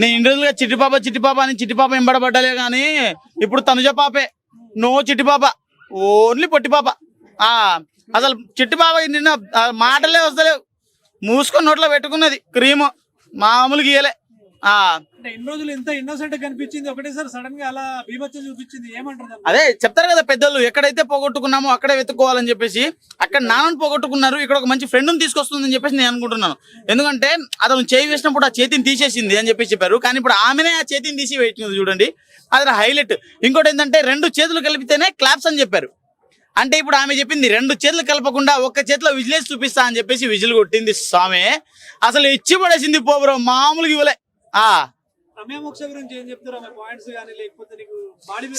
నేను ఇన్ని రోజులుగా చిట్టిపాప అని చిట్టిపాప ఎంబడబడ్డలే కానీ ఇప్పుడు తనుజ పాపే. నో చిట్టిపాప, ఓన్లీ పొట్టిపాప. అసలు చిట్టిపాప నిన్న మాటలే వస్తలేవు, మూసుకొని నోట్లో పెట్టుకున్నది క్రీము, మామూలు గీయలే. ఎన్ని రోజులు ఎంత ఇన్నోసెంట్ కనిపించింది, ఒకటేసారి సడన్ గా అలా బీభత్సం చూపించింది, ఏమంటారు? అదే చెప్తారు కదా పెద్దలు, ఎక్కడైతే పోగొట్టుకున్నామో అక్కడే వెతుక్కోవాలని చెప్పేసి. అక్కడ నాన్నను పోగొట్టుకున్నారు, ఇక్కడ ఒక మంచి ఫ్రెండ్ని తీసుకొస్తుందని చెప్పేసి నేను అనుకుంటున్నాను. ఎందుకంటే అతను చేయి వేసినప్పుడు ఆ చేతిని తీసేసింది అని చెప్పేసి చెప్పారు, కానీ ఇప్పుడు ఆమెనే ఆ చేతిని తీసి వేసింది చూడండి, అది హైలైట్. ఇంకోటి ఏంటంటే 2 చేతులు కలిపితేనే క్లాప్స్ అని చెప్పారు. అంటే ఇప్పుడు ఆమె చెప్పింది 2 చేతులు కలపకుండా ఒక్క చేతిలో విజిలేసి చూపిస్తా అని చెప్పేసి విజిల్ కొట్టింది స్వామి. అసలు ఇచ్చి పడేసింది పోబ్రో, మామూలుగా ఇవ్వలే.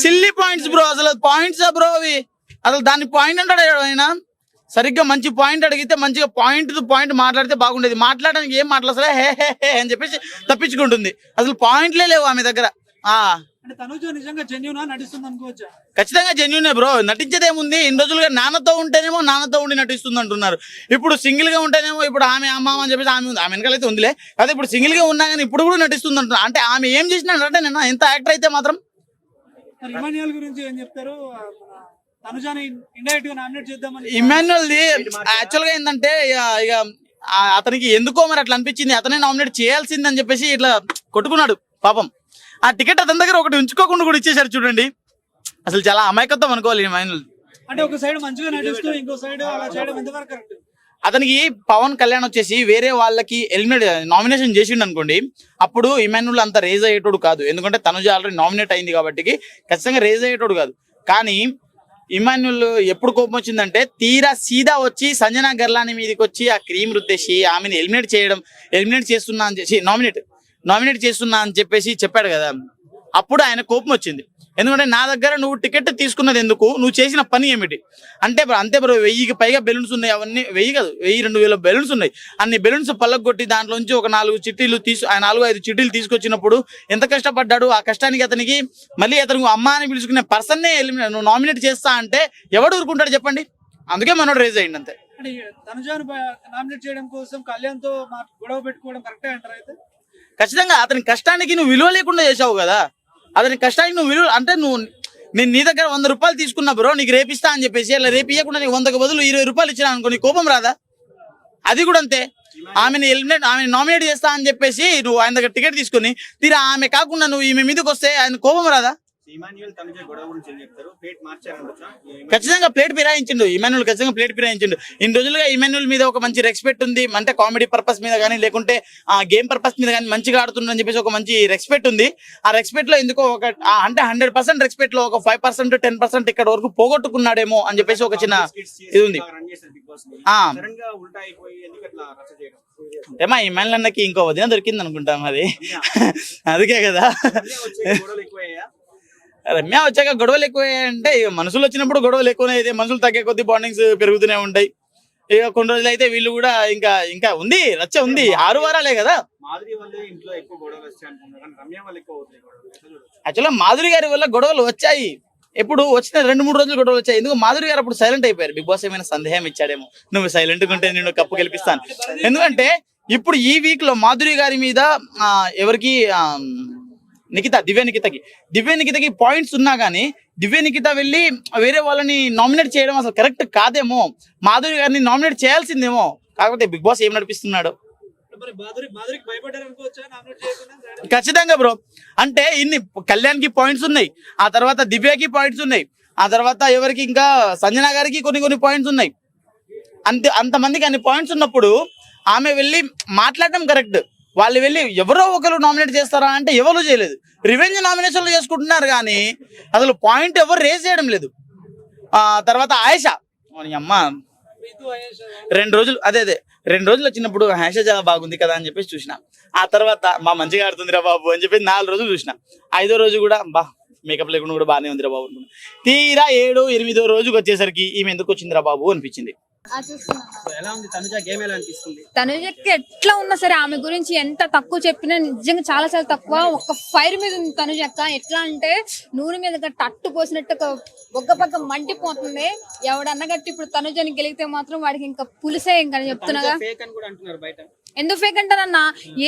సిల్లీ పాయింట్స్ బ్రో, అసలు పాయింట్స్ బ్రో అవి. అసలు దాన్ని పాయింట్ అంటాడు ఆయన. సరిగ్గా మంచి పాయింట్ అడిగితే మంచిగా పాయింట్ మాట్లాడితే బాగుండేది. మాట్లాడడానికి ఏం మాట్లాడసలే, హే హే హే అని చెప్పేసి తప్పించుకుంటుంది. అసలు పాయింట్లే లేవు ఆమె దగ్గర. ఖచ్చితంగా జెన్యూనే బ్రో, నటించేదేముంది. ఇన్ని రోజులుగా నాన్నతో ఉంటేనేమో నాన్నతో ఉండి నటిస్తుంది అంటున్నారు, ఇప్పుడు సింగిల్ గా ఉంటేనేమో ఇప్పుడు ఆమె అమ్మ అని చెప్పేసి ఆమె వెనకాలైతే ఉందిలే, అదే ఇప్పుడు సింగిల్ గా ఉన్నా కానీ ఇప్పుడు కూడా నటిస్తుంది అంటున్నారు. అంటే ఆమె ఏం చేసినా అంటే నేను ఎంత యాక్టర్ అయితే మాత్రం. ఇమాన్యుయల్ది యాక్చువల్ గా ఏంటంటే ఇక అతనికి ఎందుకో మరి అట్లా అనిపించింది, అతనే నామినేట్ చేయాల్సింది అని చెప్పేసి ఇట్లా కొట్టుకున్నాడు పాపం. ఆ టికెట్ అతని దగ్గర ఒకటి ఉంచుకోకుండా కూడా ఇచ్చేసారు చూడండి. అసలు చాలా అమాయకత్వం అనుకోవాలి ఇమాన్యుయల్. అంటే ఒక సైడ్ మంచిగా నటిస్తూ ఇంకో సైడ్ అలా చేయడం ఎంతవరకు కరెక్ట్? అతనికి పవన్ కళ్యాణ్ వచ్చేసి వేరే వాళ్ళకి నామినేషన్ చేసిండు అనుకోండి, అప్పుడు ఇమాన్యుయల్ అంత రేజ్ అయ్యేటోడు కాదు. ఎందుకంటే తనుజ ఆల్రెడీ నామినేట్ అయింది కాబట్టి ఖచ్చితంగా రేజ్ అయ్యేటోడు కాదు. కానీ ఇమాన్యుయల్ ఎప్పుడు కోపం వచ్చిందంటే తీరా సీదా వచ్చి సంజనా గర్లాని మీదకి వచ్చి ఆ క్రీమ్ రుద్దేసి ఆమెను ఎలిమినేట్ చేస్తున్నా అని చెప్పి నామినేట్ చేస్తున్నా అని చెప్పేసి చెప్పాడు కదా, అప్పుడు ఆయన కోపం వచ్చింది. ఎందుకంటే నా దగ్గర నువ్వు టికెట్ తీసుకున్నది ఎందుకు, నువ్వు చేసిన పని ఏమిటి అంటే అంతే బ్రో. 1000కి పైగా బెలూన్స్ ఉన్నాయి, అవన్నీ 1000 కాదు 1000-2000 బెలూన్స్ ఉన్నాయి. అన్ని బెలూన్స్ పల్లగొట్టి దాంట్లోంచి ఒక 4 చిట్టీలు 4-5 చిట్టీలు తీసుకొచ్చినప్పుడు ఎంత కష్టపడ్డాడు. ఆ కష్టానికి అతనికి మళ్ళీ అతను అమ్మ అని పిలుచుకునే పర్సన్నే నువ్వు నామినేట్ చేస్తా అంటే ఎవడు ఊరుకుంటాడు చెప్పండి. అందుకే మనోడు రేజ్ అయ్యింది అంతే. తనుజాను నామినేట్ చేయడం కోసం కళ్యాణ్ తో గొడవ పెట్టుకోవడం కరెక్టే అంటారు? అయితే ఖచ్చితంగా అతని కష్టానికి నువ్వు విలువ లేకుండా చేసావు కదా. అతని కష్టానికి నువ్వు విలువ అంటే నేను నీ దగ్గర 100 రూపాయలు తీసుకున్నా బ్రో, నీకు రేపిస్తా అని చెప్పేసి అలా రేపు ఇవ్వకుండా నీకు 100కి బదులు 20 రూపాయలు ఇచ్చినా అనుకో, నీ కోపం రాదా? అది కూడా అంతే. ఆమెను నామినేట్ చేస్తా అని చెప్పేసి నువ్వు ఆయన దగ్గర టికెట్ తీసుకుని తీరా ఆమె కాకుండా నువ్వు ఈమె మీదకి వస్తే ఆయన కోపం రాదా? ఖచ్చితంగా ప్లేట్ ఫిరాయించిండు ఇమాన్యుయల్, ఖచ్చితంగా ప్లేట్ ఫిరాయించిండు. ఇన్ని రోజులుగా ఇమాన్యుయల్ మీద ఒక మంచి రెస్పెక్ట్ ఉంది, అంటే కామెడీ పర్పస్ మీద కానీ లేకుంటే ఆ గేమ్ పర్పస్ మీద కానీ మంచిగా ఆడుతుందని చెప్పేసి ఒక మంచి రెస్పెక్ట్ ఉంది. ఆ రెస్పెక్ట్ లో ఎందుకో ఒక అంటే 100% రెస్పెక్ట్ లో ఒక 5% 10% ఇక్కడ వరకు పోగొట్టుకున్నాడేమో అని చెప్పేసి ఒక చిన్న ఇది ఉంది. ఏమా ఇమాన్యుయల్ అన్నకి ఇంకో వదిన దొరికింది అనుకుంటాం, అది అందుకే కదా. రమ్య వచ్చాక గొడవలు ఎక్కువ అంటే ఇక మనుషులు వచ్చినప్పుడు గొడవలు ఎక్కువనే అయితే, మనుషులు తగ్గే కొద్ది బాండింగ్స్ పెరుగుతూనే ఉంటాయి. ఇక కొన్ని రోజులు అయితే వీళ్ళు కూడా ఇంకా ఉంది, రచ్చ ఉంది. 6 వారాలే కదా. యాక్చువల్గా మాధురి గారి వల్ల గొడవలు వచ్చాయి, ఎప్పుడు వచ్చిన 2-3 రోజులు గొడవలు వచ్చాయి. ఎందుకు మాధురి గారు అప్పుడు సైలెంట్ అయిపోయారు. బిగ్ బాస్ ఏమైనా సందేహం ఇచ్చాడేమో, నువ్వు సైలెంట్ గా ఉంటే నేను కప్పు గెలిపిస్తాను. ఎందుకంటే ఇప్పుడు ఈ వీక్ లో మాధురి గారి మీద ఎవరికి దివ్య నిఖితకి పాయింట్స్ ఉన్నా కానీ దివ్య నిఖిత వెళ్ళి వేరే వాళ్ళని నామినేట్ చేయడం అసలు కరెక్ట్ కాదేమో. మాధురి గారిని నామినేట్ చేయాల్సిందేమో. కాకపోతే బిగ్ బాస్ ఏం నడిపిస్తున్నాడు ఖచ్చితంగా బ్రో. అంటే ఇన్ని కళ్యాణ్ కి పాయింట్స్ ఉన్నాయి, ఆ తర్వాత దివ్యకి పాయింట్స్ ఉన్నాయి, ఆ తర్వాత ఎవరికి ఇంకా సంజనా గారికి కొన్ని పాయింట్స్ ఉన్నాయి. అంతమందికి అన్ని పాయింట్స్ ఉన్నప్పుడు ఆమె వెళ్ళి మాట్లాడడం కరెక్ట్. వాళ్ళు వెళ్ళి ఎవరో ఒకరు నామినేట్ చేస్తారా అంటే ఎవరు చేయలేదు. రివెంజ్ నామినేషన్లు చేసుకుంటున్నారు కానీ అసలు పాయింట్ ఎవరు రేజ్ చేయడం లేదు. తర్వాత ఆయేషా అమ్మ 2 రోజులు 2 రోజులు వచ్చినప్పుడు ఆయేషా చాలా బాగుంది కదా అని చెప్పేసి చూసిన. ఆ తర్వాత మంచిగా ఆడుతుందిరా బాబు అని చెప్పి 4 రోజులు చూసిన. 5వ రోజు కూడా మేకప్ లేకుండా కూడా బాగానే ఉందిరా బాబు అనుకున్నా. తీరా 7వ 8వ రోజుకి వచ్చేసరికి ఈమె ఎందుకు వచ్చిందిరా బాబు అనిపించింది. తనుజకి ఎట్లా ఉన్నా సరే ఆమె గురించి ఎంత తక్కువ చెప్పినా నిజంగా చాలా చాలా తక్కువ. ఒక ఫైర్ మీద ఉంది తనుజక్క. ఎట్లా అంటే నూనె మీద టట్టు పోసినట్టు ఒక పక్క మంటిపోతుంది. ఎవడన్నా గట్టి ఇప్పుడు తనుజని గెలిగితే మాత్రం వాడికి ఇంకా పులిసే ఇంకా చెప్తున్నాగా. ఎందుకు ఫేక్ అంటారన్నా?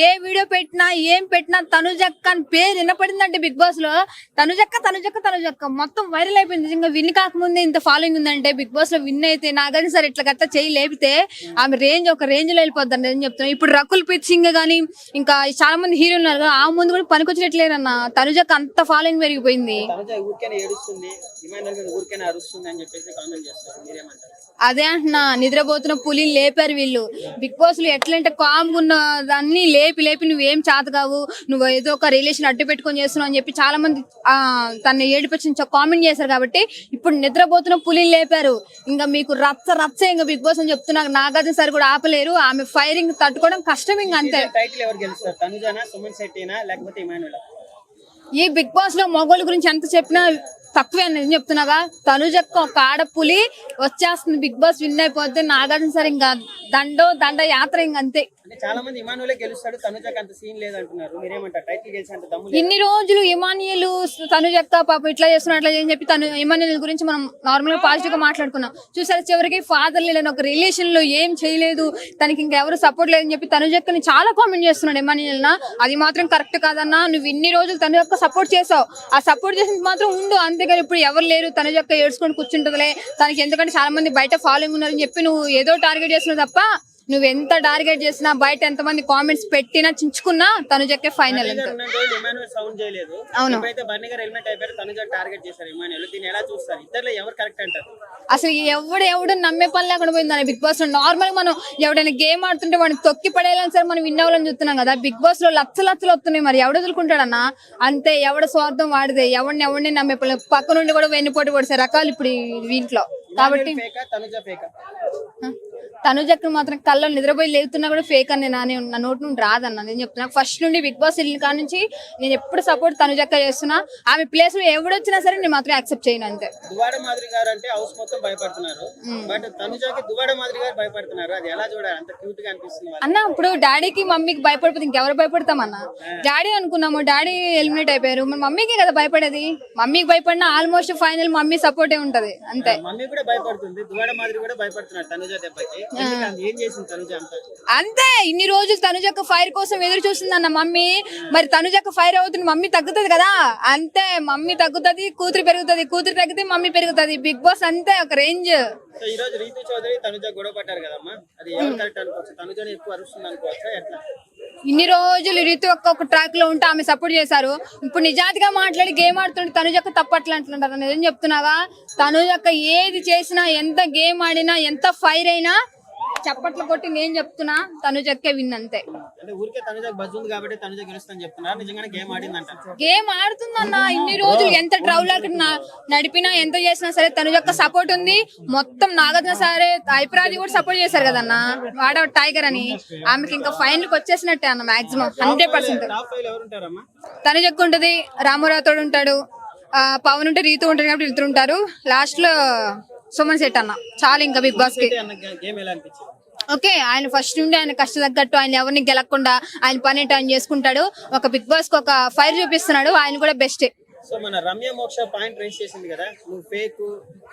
ఏ వీడియో పెట్టినా ఏం పెట్టినా తనుజక్క అని పేరు వినపడిందంటే బిగ్ బాస్ లో తనుజక్క మొత్తం వైరల్ అయిపోయింది. నిజంగా విన్ కాకముందే ఇంత ఫాలోయింగ్ ఉందంటే బిగ్ బాస్ లో విన్ అయితే నాగార్జున సార్ ఇట్లా గట్ట చేయి లేపితే ఆమె రేంజ్ ఒక రేంజ్ లో వెళ్ళిపోద్ది అని చెప్తున్నాను. ఇప్పుడు రకుల్ ప్రీత్ సింగ్ గానీ ఇంకా చాలా మంది హీరో ఉన్నారు కదా, ఆ ముందు కూడా పనికొచ్చినట్లేదన్న. తనుజక్క అంత ఫాలోయింగ్ పెరిగిపోయింది. అదే అంటున్నా, నిద్రపోతున్న పులిని లేపారు వీళ్ళు. బిగ్ బాస్ లో ఎట్లా అంటే కామ్గా ఉన్న దాన్ని లేపి నువ్వేం చేత కావు, నువ్వు ఏదో ఒక రిలేషన్ అడ్డు పెట్టుకొని చేస్తున్నావు అని చెప్పి చాలా మంది తన ఏడిపించి కామెంట్ చేశారు. కాబట్టి ఇప్పుడు నిద్రపోతున్న పులిని లేపారు. ఇంకా మీకు రచ్చ ఇంకా బిగ్ బాస్ అని చెప్తున్నా. నాగార్జున సార్ కూడా ఆపలేరు. ఆమె ఫైరింగ్ తట్టుకోవడం కష్టం. ఇంకా అంతే. ఈ బిగ్ బాస్ లో మగోళ్ళ గురించి ఎంత చెప్పినా తక్కువే అని చెప్తున్నాగా. తనుజక్క ఒక ఆడపులి వచ్చేస్తుంది, బిగ్ బాస్ విన్ అయిపోతే నాగార్జున సార్ ఇంకా దండ యాత్ర ఇంక అంతే. చాలా మంది ఇమానుయలే గెలుస్తాడు, తనుజకి అంత సీన్ లేదంటున్నారు. మీరేమంటారు? టైటిల్ గెలిచేంత దమ్ము ఇన్ని రోజులు ఇమానియల్ తనుజక్క పాప ఇట్లా చేస్తున్నా అట్లా అని చెప్పి తను ఇమానియల్ గురించి మనం నార్మల్ గా పాజిటివ్ గా మాట్లాడుకున్నాం. చూసారు చివరికి ఫాదర్ లేని ఒక రిలేషన్ లో ఏం చేయలేదు, తనకి ఇంకా ఎవరు సపోర్ట్ లేదని చెప్పి తనుజక్కని చాలా కామెంట్ చేస్తున్నాడు ఇమానియల్ నా. అది మాత్రం కరెక్ట్ కాదన్నా. నువ్వు ఇన్ని రోజులు తనుజక్క సపోర్ట్ చేసావు, ఆ సపోర్ట్ చేసిన మాత్రం ఉండు. అంతేగాని ఇప్పుడు ఎవరు లేరు తనుజక్క ఏడ్చుకొని కూర్చుంటదిలే తనకి, ఎందుకంటే చాలా మంది బయట ఫాలోయింగ్ ఉన్నారని చెప్పి నువ్వు ఏదో టార్గెట్ చేస్తున్నావు తప్ప నువ్వు ఎంత టార్గెట్ చేసినా బయట ఎంత మంది కామెంట్స్ పెట్టినా చించుకున్నా తనుజక్కే ఫైనల్. అవును, అసలు ఎవడు నమ్మే పని లేకుండా పోయిందని బిగ్ బాస్ లో. నార్మల్ మనం ఎవడైనా గేమ్ ఆడుతుంటే వాడిని తొక్కి పడేయాలని సరే మనం విన్ అవ్వాలని చూస్తున్నాం కదా. బిగ్ బాస్ లో లక్షలు వస్తున్నాయి, మరి ఎవడు వదులుకుంటాడన్నా? అంతే, ఎవడ స్వార్థం వాడిదే. ఎవరిని నమ్మే పని. పక్క నుండి కూడా వెన్నుపోటు పడిసే రకాలు ఇప్పుడు వీంట్లో. కాబట్టి తనుజకు మాత్రం కళ్ళలో నిద్రపోయి లేగుతున్నా కూడా ఫేక్ అని నా నోటి నుండి రాదన్న. నేను చెప్తున్నా ఫస్ట్ నుండి బిగ్ బాస్ వెళ్ళిన కాడ నుంచి నేను ఎప్పుడు సపోర్ట్ తనుజక్క చేస్తున్నా. ఆమె ప్లేస్ లో ఎవడొచ్చినా సరే నేను మాత్రం యాక్సెప్ట్ చేయను అంతే. దువాడ మాదిరి గారు అంటే హౌస్ మొత్తం భయపడుతున్నారు, బట్ తనుజకి దువాడ మాదిరి గారు భయపడుతున్నారు. అది ఎలా చూడాలి? అంత క్యూట్ గా అనిపిస్తుంది అన్న. ఇప్పుడు డాడీకి మమ్మీకి భయపడిపోతే ఇంకెవరు భయపడతామన్నా? డాడీ అనుకున్నాము, డాడీ ఎలిమినేట్ అయిపోయారు, మన మమ్మీకి కదా భయపడేది. మమ్మీకి భయపడినా ఆల్మోస్ట్ ఫైనల్ మమ్మీ సపోర్టే ఉంటది అంతే. మమ్మీ కూడా భయపడుతుంది, దువాడ మాదిరి కూడా భయపడుతున్నారు తనుజ దెబ్బకి. ఏం చేసింది తనుజ అంతే? ఇన్ని రోజులు తనుజక్క ఫైర్ కోసం ఎదురు చూస్తుంది అన్న మమ్మీ. మరి తనుజక్క ఫైర్ అవుతుంది, మమ్మీ తగ్గుతుంది కదా. అంతే, మమ్మీ తగ్గుతుంది, కూతురు పెరుగుతుంది, కూతురు తగ్గితే మమ్మీ పెరుగుతుంది. బిగ్ బాస్ అంతే, ఒక రేంజ్. ఈ రోజు రీతు చౌదరి తనుజ గొడవ పడ్డారు కదమ్మా, అది ఎవరు కరెక్ట్ అనుకోవచ్చు? తనుజని ఎక్కువ అరుస్తుంది అనుకోవచ్చా ఎట్లా? ఇన్ని రోజులు రీతు ఒక ట్రాక్ లో ఉంటే ఆమె సపోర్ట్ చేశారు. ఇప్పుడు నిజాతిగా మాట్లాడి గేమ్ ఆడుతుంటే తనుజక్క తప్పట్లా అంటున్నారు. నిజం చెప్తున్నాగా, తనుజక్క ఏది చేసినా, ఎంత గేమ్ ఆడినా, ఎంత ఫైర్ అయినా చప్పట్లు కొట్టి నేను చెప్తున్నా తనుజక్కే విన్ అంతే. అంటే ఊరికే తనుజకి బజ్ ఉంది కాబట్టి తనుజ గెలుస్తుందని చెప్తున్నారు, నిజంగానే గేమ్ ఆడిందంట. గేమ్ ఆడుతుందన్న. ఇన్ని రోజులు ఎంత ట్రౌల్ నడిపినా ఎంత చేసినా సరే తనుజక్క సపోర్ట్ ఉంది. మొత్తం నాగార్జున సరే ఐప్రాది కూడా సపోర్ట్ చేశారు కదన్న, వాడ టైగర్ అని. ఆమెకి ఇంకా ఫైనల్ కి వచ్చేసినట్టే అన్న మాక్సిమం 100%. తనుజక్క ఉంటది, రామారావుతోడు ఉంటాడు, పవన్ ఉంటే రీతు ఉంటారు కాబట్టి వెళ్తూ ఉంటారు. లాస్ట్ లో సుమన్ శెట్టి అన్న చాలా ఇంకా బిగ్ బాస్ కి. ఓకే, ఆయన ఫస్ట్ నుండి ఆయన కష్ట తగ్గట్టు ఆయన ఎవరిని గెలకుండా ఆయన పని ఆయన చేసుకుంటాడు. ఒక బిగ్ బాస్ కి ఒక ఫైర్ చూపిస్తున్నాడు, ఆయన కూడా బెస్ట్. సో మన రమ్య మోక్ష పాయింట్ రేస్ చేసింది కదా, నువ్వు ఫేక్,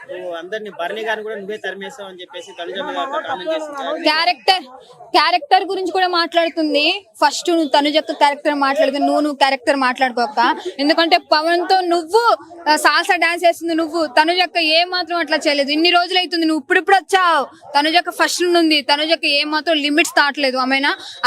నువ్వు అందరిని బర్నీ గారిని కూడా నువ్వే తరిమేసావు అని చెప్పేసి తనుజ మీద కామెంట్ చేసింది. క్యారెక్టర్ గురించి కూడా మాట్లాడుతుంది. ఫస్ట్ నువ్వు తనుజక్క క్యారెక్టర్ మాట్లాడుతుంది, నువ్వు క్యారెక్టర్ మాట్లాడుకోక. ఎందుకంటే పవన్ తో నువ్వు సాల్సా డాన్స్ చేస్తుంది, నువ్వు తనుజక్క ఏ మాత్రం అట్లా చేయలేదు. ఇన్ని రోజులు అవుతుంది, నువ్వు ఇప్పుడు వచ్చావు. తనుజక్క ఫస్ట్ నుండి ఉంది, తనుజక్క ఏ మాత్రం లిమిట్స్ దాటలేదు.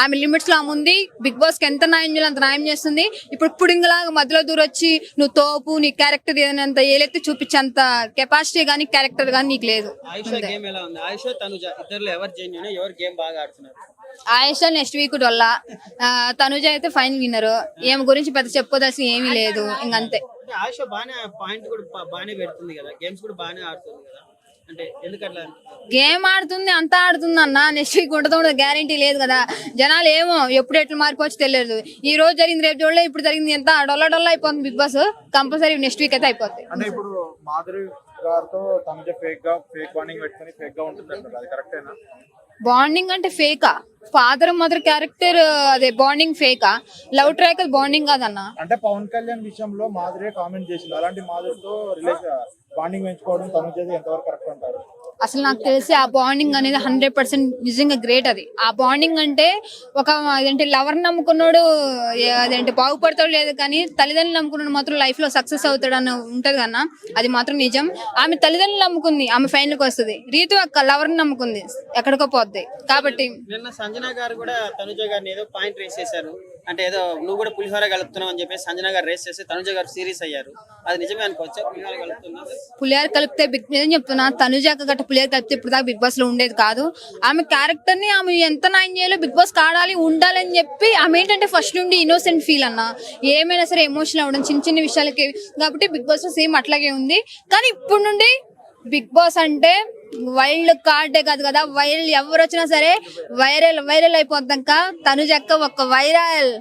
ఆమె లిమిట్స్ లో ఉంది. బిగ్ బాస్ కి ఎంత న్యాయం చేయాలి అంత న్యాయం చేస్తుంది. ఇప్పుడు పుడింగలాగా మధ్యలో దూరొచ్చి నువ్వు తోపు, నీ క్యారెక్టర్ ఏదైనంత ఏలెత్తి చూపించేంత కెపాసిటీ గానీ క్యారెక్టర్ గానీ నీకు లేదు. ఆయుష నెక్స్ట్ వీక్ డొల్లా, తనుజ అయితే ఫైన్ విన్నర్. ఏమి గురించి పెద్ద చెప్పుకోదాల్సి ఏమీ లేదు, ఇంకంతే. ఆయుష బానే పాయింట్ కూడా బానే పెడుతుంది కదా, గేమ్స్ కూడా బానే ఆడుతుంది కదా, అంటే ఎందుకట్లా? గేమ్ ఆడుతుంది, అంతా ఆడుతుంది అన్న. నెక్స్ట్ వీక్ ఉంటుందో గ్యారంటీ లేదు కదా. జనాలు ఏమో ఎప్పుడు ఎట్లా మారిపోవచ్చు తెలియదు. ఈ రోజు జరిగింది రేపు చూడలేదు, ఇప్పుడు జరిగింది ఎంత డొల్ల అయిపోతుంది Bigg Boss. Compulsory next week అయితే అయిపోతుంది. అంటే ఇప్పుడు మాధురి గారితో తనుజ ఫేక్ బాండింగ్ పెట్టుకుని ఫేక్ గా ఉంటుంది అంటారు, అది కరెక్టేనా? బాండింగ్ అంటే ఫేకా? ఫాదర్ మదర్ క్యారెక్టర్ అదే బాండింగ్ ఫేకా? లవ్ ట్రాక్ బాండింగ్ కాదన్న. అంటే పవన్ కళ్యాణ్ విషయంలో మాధురి కామెంట్ చేసింది, అలాంటి మాధురితో బాండింగ్ పెంచుకోవడం తనుజది ఎంతవరకు కరెక్ట్ అంటారు? అసలు నాకు తెలిసి ఆ బాండింగ్ అనేది 100% నిజంగా గ్రేట్. అది ఆ బాండింగ్ అంటే ఒక అదేంటి లవర్ నమ్ముకున్నాడు అదేంటి బాగుపడతాడు లేదు, కానీ తల్లిదండ్రులు నమ్ముకున్నాడు మాత్రం లైఫ్ లో సక్సెస్ అవుతాడు అని ఉంటది కన్నా, అది మాత్రం నిజం. ఆమె తల్లిదండ్రులు నమ్ముకుంది, ఆమె ఫైనల్ కి వస్తుంది. రీతు అక్క లవర్ నమ్ముకుంది, ఎక్కడికో పోద్ది. కాబట్టి నిన్న సంజన గారు కూడా తనుజ గారిని ఏదో పాయింట్ రేస్ చేశారు, అంటే ఏదో నువ్వు కూడా పులిహోర కలుపుతున్నావు అని చెప్పేసి సంజన గారు రేస్ చేసి తనుజ గారు సీరియస్ అయ్యారు. అది నిజమే అనుకోవచ్చా? పులిహోర కలుపుతున్నా పులిహార కలిపితే బిగ్ బాస్ చెప్తున్నా, తనుజాక గట్ట పులిహార కలిపితే ఇప్పుడు దాకా బిగ్ బాస్ లో ఉండేది కాదు. ఆమె క్యారెక్టర్ ని ఆమె ఎంత న్యాయం చేయాలో బిగ్ బాస్ ఆడాలి ఉండాలి అని చెప్పి ఆమె ఏంటంటే ఫస్ట్ నుండి ఇన్నోసెంట్ ఫీల్ అన్న, ఏమైనా సరే ఎమోషనల్ అవ్వడం చిన్న చిన్న విషయాలకి. కాబట్టి బిగ్ బాస్ లో సేమ్ అట్లాగే ఉంది. కానీ ఇప్పుడు నుండి బిగ్ బాస్ అంటే వైల్డ్ కార్డే కాదు కదా, వైరల్ ఎవరు వచ్చినా సరే వైరల్ అయిపోతాక తనుజక్క ఒక వైరల్